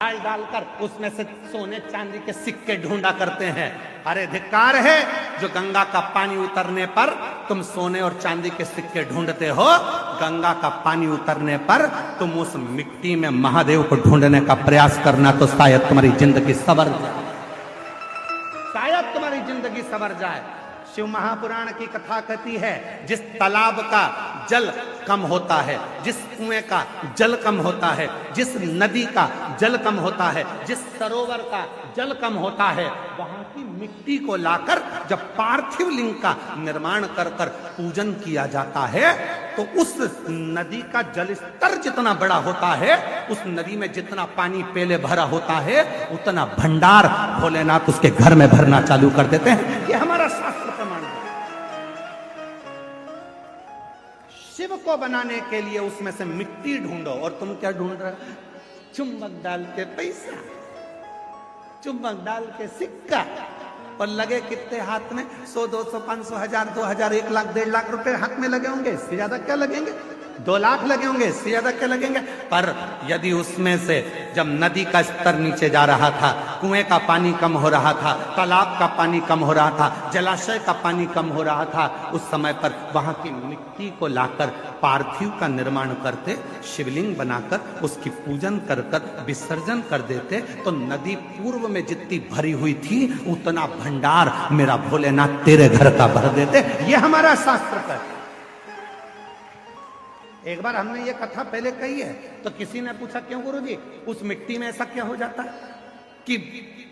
डाल डालकर उसमें से सोने चांदी के सिक्के ढूंढा करते हैं। अरे धिक्कार है जो गंगा का पानी उतरने पर तुम सोने और चांदी के सिक्के ढूंढते हो। गंगा का पानी उतरने पर तुम उस मिट्टी में महादेव को ढूंढने का प्रयास करना तो शायद तुम्हारी जिंदगी सवर जाए, शायद तुम्हारी जिंदगी सवर जाए। शिव महापुराण की कथा कहती है जिस तालाब का जल कम होता है, जिस कुएं का जल कम होता है, जिस नदी का जल कम होता है, जिस सरोवर का जल कम होता है, वहां की मिट्टी को लाकर जब पार्थिव लिंग का निर्माण कर कर पूजन किया जाता है तो उस नदी का जल स्तर जितना बड़ा होता है, उस नदी में जितना पानी पहले भरा होता है, उतना भंडार भोलेनाथ उसके घर में भरना चालू कर देते हैं। ये हमारा शास्त्र प्रमाण है। शिव को बनाने के लिए उसमें से मिट्टी ढूंढो और तुम क्या ढूंढ रहे हो? चुंबक डाल के पैसा, चुंबक डाल के सिक्का, और लगे कितने हाथ में? 100, 200, 500, 1000, 2000, 1 लाख, 1.5 लाख रुपए हाथ में लगे होंगे। इससे ज्यादा क्या लगेंगे? 2 लाख लगे होंगे, इससे ज्यादा क्या लगेंगे? पर यदि उसमें से जब नदी का स्तर नीचे जा रहा था, कुएं का पानी कम हो रहा था, तालाब का पानी कम हो रहा था, जलाशय का पानी कम हो रहा था, उस समय पर वहां की मिट्टी को लाकर पार्थिव का निर्माण करते, शिवलिंग बनाकर उसकी पूजन कर कर विसर्जन कर देते, तो नदी पूर्व में जितनी भरी हुई थी उतना भंडार मेरा भोलेनाथ तेरे घर का भर देते। ये हमारा शास्त्र का है। एक बार हमने ये कथा पहले कही है तो किसी ने पूछा क्यों गुरुजी उस मिट्टी में ऐसा क्या हो जाता है कि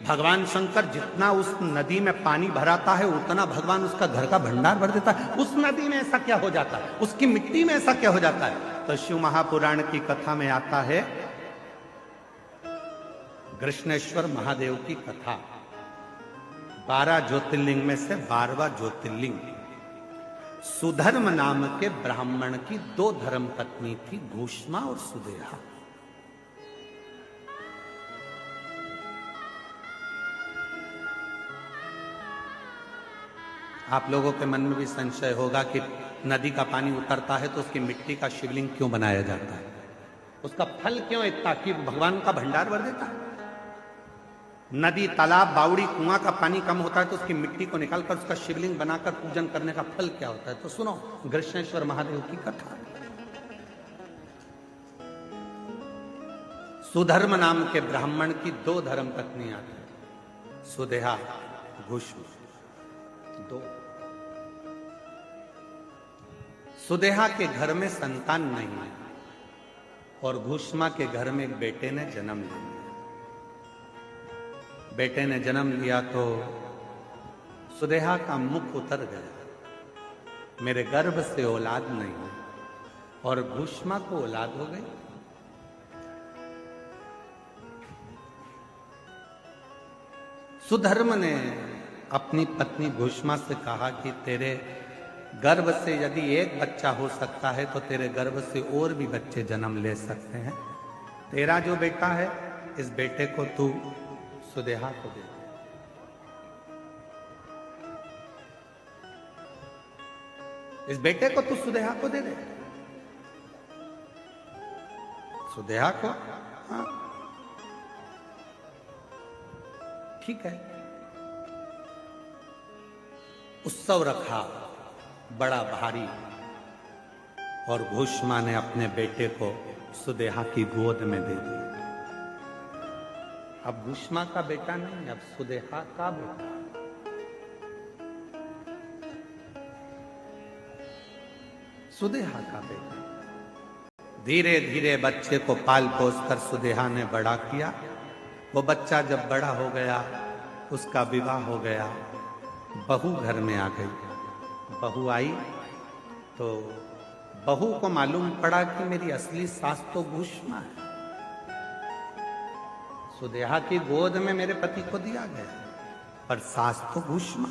भगवान शंकर जितना उस नदी में पानी भराता है उतना भगवान उसका घर का भंडार भर देता है, उस नदी में ऐसा क्या हो जाता है, उसकी मिट्टी में ऐसा क्या हो जाता है? तो शिव महापुराण की कथा में आता है कृष्णेश्वर महादेव की कथा। 12 ज्योतिर्लिंग में से 12वां ज्योतिर्लिंग सुधर्म नाम के ब्राह्मण की 2 धर्म पत्नी थी, घूष्मा और सुदेहा। आप लोगों के मन में भी संशय होगा कि नदी का पानी उतरता है तो उसकी मिट्टी का शिवलिंग क्यों बनाया जाता है, उसका फल क्यों इतना कि भगवान का भंडार भर देता है? नदी, तालाब, बावड़ी, कुआं का पानी कम होता है तो उसकी मिट्टी को निकालकर उसका शिवलिंग बनाकर पूजन करने का फल क्या होता है? तो सुनो कृष्णेश्वर महादेव की कथा। सुधर्म नाम के ब्राह्मण की 2 धर्म पत्नियां थी, सुदेहा, घूष्मा, 2। सुदेहा के घर में संतान नहीं है और घूष्मा के घर में एक बेटे ने जन्म लिया। बेटे ने जन्म लिया तो सुदेहा का मुख उतर गया, मेरे गर्भ से औलाद नहीं, और घूष्मा को औलाद हो गई। सुधर्म ने अपनी पत्नी घूष्मा से कहा कि तेरे गर्भ से यदि एक बच्चा हो सकता है तो तेरे गर्भ से और भी बच्चे जन्म ले सकते हैं। तेरा जो बेटा है इस बेटे को तू सुदेहा को दे। इस बेटे को तू सुदेहा को दे दे। सुदेहा को? हाँ ठीक है। उत्सव रखा बड़ा भारी और घूष्मा ने अपने बेटे को सुदेहा की गोद में दे दिया। अब घूष्मा का बेटा नहीं, अब सुदेहा का बेटा। सुदेहा का बेटा। धीरे धीरे बच्चे को पाल पोस कर सुदेहा ने बड़ा किया। वो बच्चा जब बड़ा हो गया, उसका विवाह हो गया, बहू घर में आ गई। बहू आई तो बहू को मालूम पड़ा कि मेरी असली सास तो घूष्मा है, सुदेहा की गोद में मेरे पति को दिया गया, पर सास तो घूष्मा।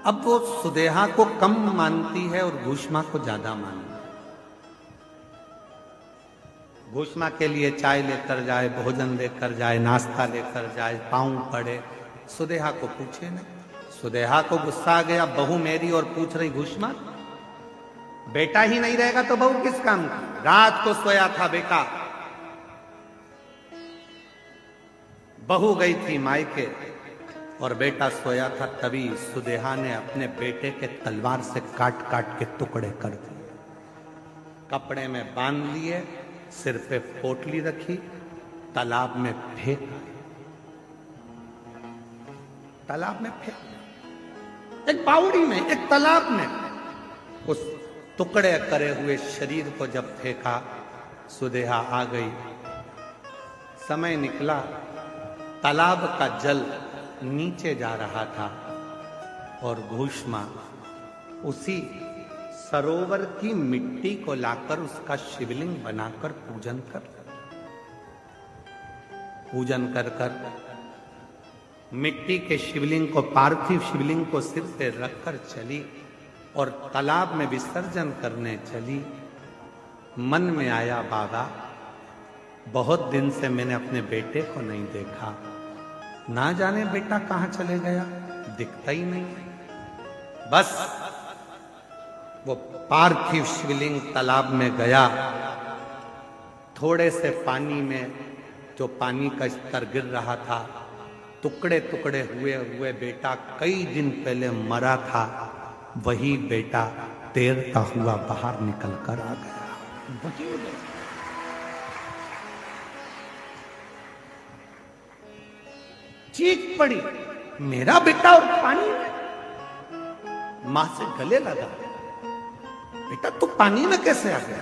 अब वो सुदेहा को कम मानती है और घूष्मा को ज्यादा मानती है। घूष्मा के लिए चाय लेकर जाए, भोजन लेकर जाए, नाश्ता लेकर जाए, पांव पड़े, सुदेहा को पूछे नहीं। सुदेहा को गुस्सा आ गया, बहू मेरी और पूछ रही घूष्मा। बेटा ही नहीं रहेगा तो बहू किस काम की? रात को सोया था बेटा, बहू गई थी मायके और बेटा सोया था, तभी सुदेहा ने अपने बेटे के तलवार से काट काट के टुकड़े कर दिए, कपड़े में बांध लिए, सिर पे पोटली रखी, तालाब में फेंक, तालाब में फेंक, एक बावड़ी में, एक तालाब में। उस टुकड़े करे हुए शरीर को जब फेंका, सुदेहा आ गई, समय निकला, तालाब का जल नीचे जा रहा था और भूष्मा उसी सरोवर की मिट्टी को लाकर उसका शिवलिंग बनाकर पूजन कर मिट्टी के शिवलिंग को, पार्थिव शिवलिंग को सिर पे रखकर चली और तालाब में विसर्जन करने चली। मन में आया, बाबा बहुत दिन से मैंने अपने बेटे को नहीं देखा, ना जाने बेटा कहां चले गया, दिखता ही नहीं। बस वो पार्थिव शिवलिंग तालाब में गया, थोड़े से पानी में, जो पानी का स्तर गिर रहा था, टुकड़े टुकड़े हुए बेटा कई दिन पहले मरा था, वही बेटा तैरता हुआ बाहर निकल कर आ गया। चीख पड़ी, मेरा बेटा और पानी में। मां से गले लगा, बेटा तू पानी में कैसे आ गया?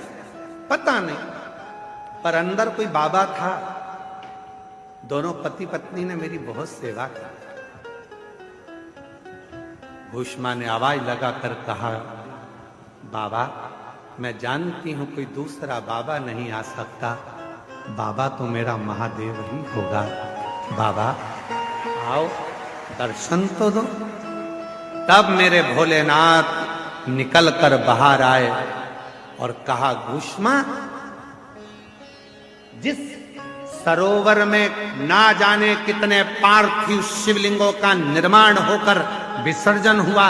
पता नहीं, पर अंदर कोई बाबा था। दोनों पति पत्नी ने मेरी बहुत सेवा की। भूष्मा ने आवाज लगाकर कहा, बाबा मैं जानती हूं कोई दूसरा बाबा नहीं आ सकता, बाबा तो मेरा महादेव ही होगा। बाबा आओ दर्शन तो दो। तब मेरे भोलेनाथ निकल कर बाहर आए और कहा, भूष्मा जिस सरोवर में ना जाने कितने पार्थिव शिवलिंगों का निर्माण होकर विसर्जन हुआ,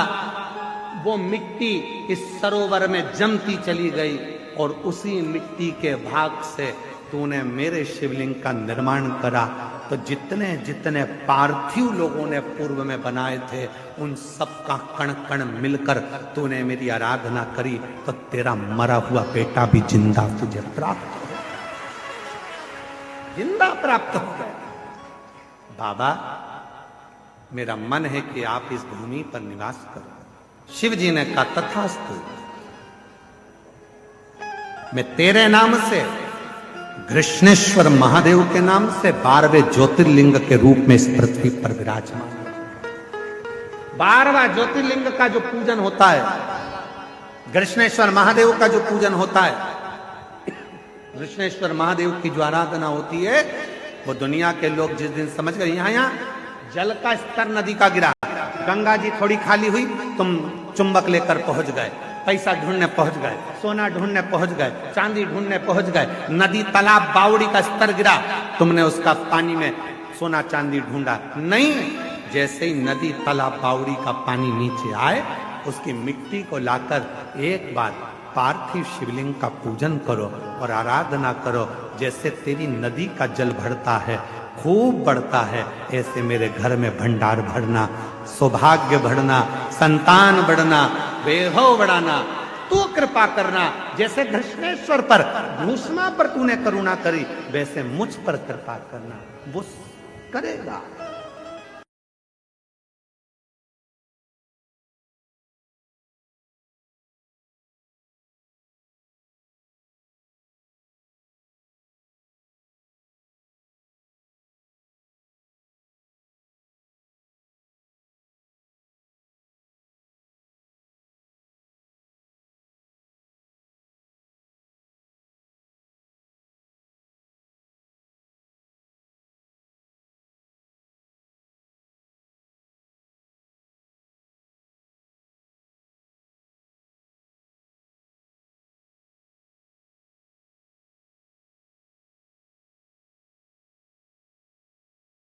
वो मिट्टी इस सरोवर में जमती चली गई और उसी मिट्टी के भाग से तूने मेरे शिवलिंग का निर्माण करा। तो जितने जितने पार्थिव लोगों ने पूर्व में बनाए थे, उन सब का कण कण मिलकर तूने मेरी आराधना करी, तो तेरा मरा हुआ बेटा भी जिंदा तुझे प्राप्त हो, जिंदा प्राप्त हो गया। बाबा मेरा मन है कि आप इस भूमि पर निवास करो। शिव जी ने कहा, तथास्तु, मैं तेरे नाम से, कृष्णेश्वर महादेव के नाम से 12वें ज्योतिर्लिंग के रूप में इस पृथ्वी पर विराजमान। 12वां ज्योतिर्लिंग का जो पूजन होता है, कृष्णेश्वर महादेव का जो पूजन होता है, कृष्णेश्वर महादेव की जो आराधना होती है, वो दुनिया के लोग जिस दिन समझ गए, यहां जल का स्तर नदी का गिरा, गंगा जी थोड़ी खाली हुई, तुम चुंबक लेकर पहुंच गए, पैसा ढूंढने पहुंच गए, सोना ढूंढने पहुंच गए, चांदी ढूंढने पहुंच गए, नदी तालाब बावड़ी का स्तर गिरा, तुमने उसका पानी में सोना चांदी ढूंढा नहीं। जैसे ही नदी तालाब बावड़ी का पानी नीचे आए, उसकी मिट्टी को लाकर एक बार पार्थिव शिवलिंग का पूजन करो और आराधना करो। जैसे तेरी नदी का जल बढ़ता है, खूब बढ़ता है, ऐसे मेरे घर में भंडार भरना, सौभाग्य बढ़ना, संतान बढ़ना, वैभव बढ़ाना, तू कृपा करना। जैसे कृष्णेश्वर पर, भूष्मा पर तूने करुणा करी, वैसे मुझ पर कृपा करना। वो करेगा।